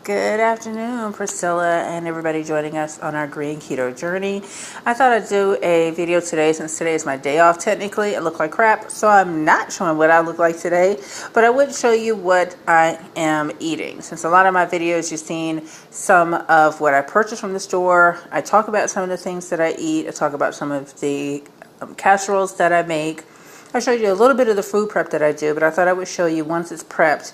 Good afternoon, Priscilla and everybody joining us on our green keto journey. I thought I'd do a video today since today is my day off technically. I look like crap, so I'm not showing what I look like today, but I would show you what I am eating. Since a lot of my videos you've seen some of what I purchased from the store. I talk about some of the things that I eat. I talk about some of the casseroles that I make. I showed you a little bit of the food prep that I do, but I thought I would show you once it's prepped.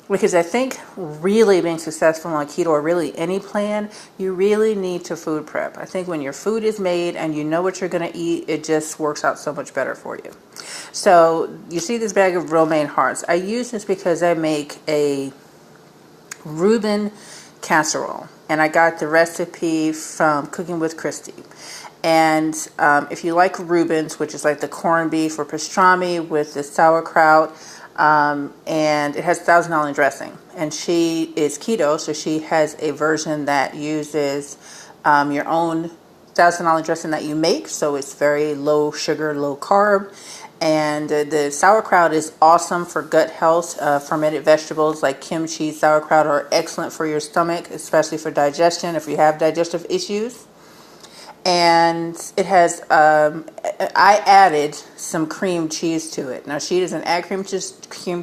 Because I think really being successful on keto or really any plan, you really need to food prep. I think when your food is made and you know what you're going to eat, it just works out so much better for you. So you see this bag of romaine hearts. I use this because I make a Ruben casserole, and I got the recipe from Cooking with Kristy. And if you like Rubens, which is like the corned beef or pastrami with the sauerkraut, and it has Thousand Island dressing, and she is keto, so she has a version that uses your own Thousand Island dressing that you make, so it's very low sugar, low carb. And the sauerkraut is awesome for gut health. Fermented vegetables like kimchi, sauerkraut are excellent for your stomach, especially for digestion if you have digestive issues. And it has, I added some cream cheese to it. Now, she doesn't add cream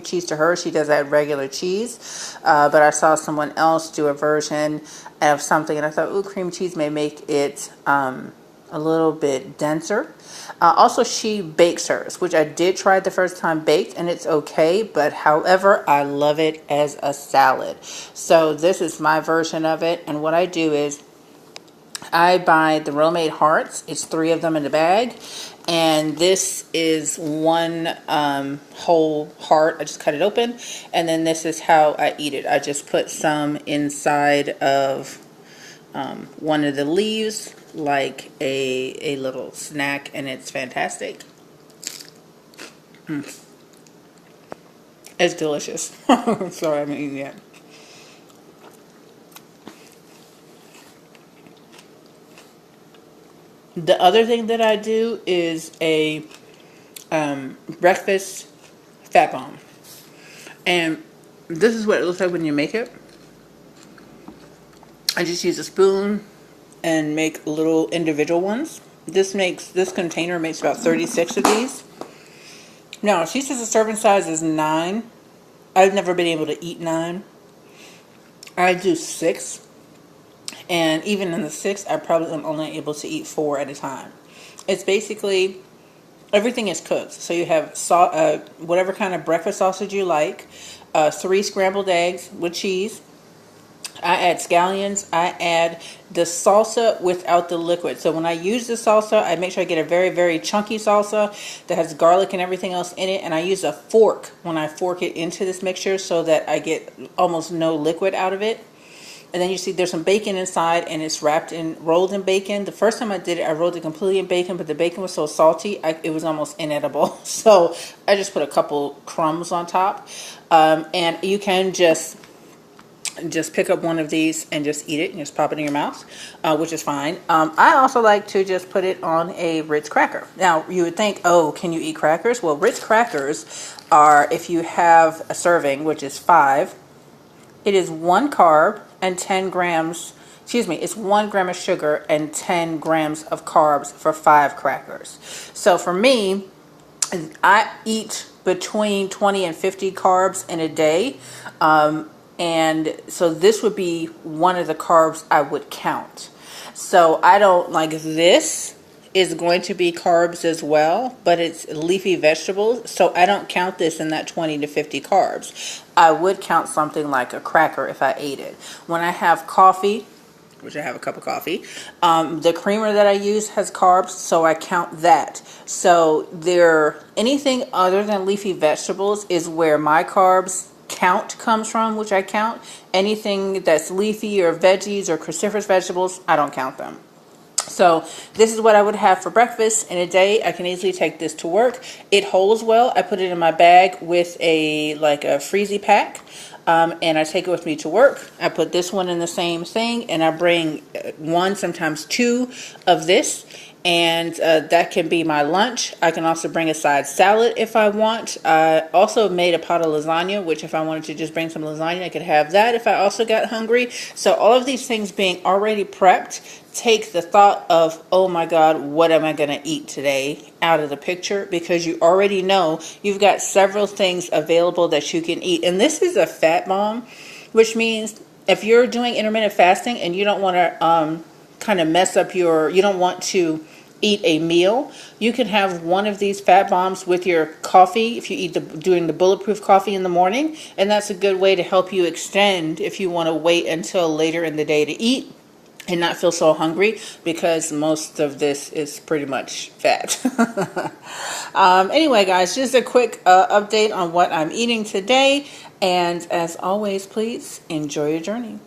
cheese to her. She does add regular cheese. But I saw someone else do a version of something, and I thought, ooh, cream cheese may make it a little bit denser. Also, she bakes hers, which I did try it the first time baked, and it's okay. But however, I love it as a salad. So this is my version of it. And what I do is, I buy the romaine hearts. It's 3 of them in the bag, and this is one whole heart. I just cut it open, and then this is how I eat it. I just put some inside of one of the leaves like a little snack, and it's fantastic. It's delicious. Sorry, I haven't eaten yet. The other thing that I do is a breakfast fat bomb. And this is what it looks like when you make it. I just use a spoon and make little individual ones. This container makes about 36 of these. Now, she says the serving size is 9. I've never been able to eat 9. I do 6. And even in the 6, I probably am only able to eat 4 at a time. It's basically, everything is cooked. So you have whatever kind of breakfast sausage you like, 3 scrambled eggs with cheese. I add scallions. I add the salsa without the liquid. So when I use the salsa, I make sure I get a very, very chunky salsa that has garlic and everything else in it. And I use a fork when I fork it into this mixture so that I get almost no liquid out of it. And then you see there's some bacon inside, and it's rolled in bacon. The first time I did it, I rolled it completely in bacon, but the bacon was so salty, it was almost inedible. So I just put a couple crumbs on top. And you can just pick up one of these and just eat it and just pop it in your mouth, which is fine. I also like to just put it on a Ritz cracker. Now, you would think, oh, can you eat crackers? Well, Ritz crackers are, if you have a serving, which is 5, it is 1 carb and 10 grams, it's 1 gram of sugar and 10 grams of carbs for 5 crackers. So for me, I eat between 20 and 50 carbs in a day. And so this would be one of the carbs I would count. So I don't like this. Is going to be carbs as well, but it's leafy vegetables, so I don't count this in that 20 to 50 carbs. I would count something like a cracker if I ate it. When I have coffee, which I have a cup of coffee, the creamer that I use has carbs, so I count that. So anything other than leafy vegetables is where my carbs count comes from, which I count. Anything that's leafy or veggies or cruciferous vegetables, I don't count them. So this is what I would have for breakfast in a day. I can easily take this to work. It holds well. I put it in my bag with a freezy pack. and I take it with me to work. I put this one in the same thing, and I bring one, sometimes two of this, and that can be my lunch. I can also bring a side salad if I want. I also made a pot of lasagna, which if I wanted to just bring some lasagna, I could have that if I also got hungry. So all of these things being already prepped take the thought of, oh my God, what am I going to eat today out of the picture, because you already know you've got several things available that you can eat. And this is a fat bomb, which means if you're doing intermittent fasting and you don't want to kind of mess up you don't want to eat a meal, you can have one of these fat bombs with your coffee if you eat doing the bulletproof coffee in the morning, and that's a good way to help you extend if you want to wait until later in the day to eat and not feel so hungry, because most of this is pretty much fat. Anyway, guys, just a quick update on what I'm eating today, and as always, please enjoy your journey.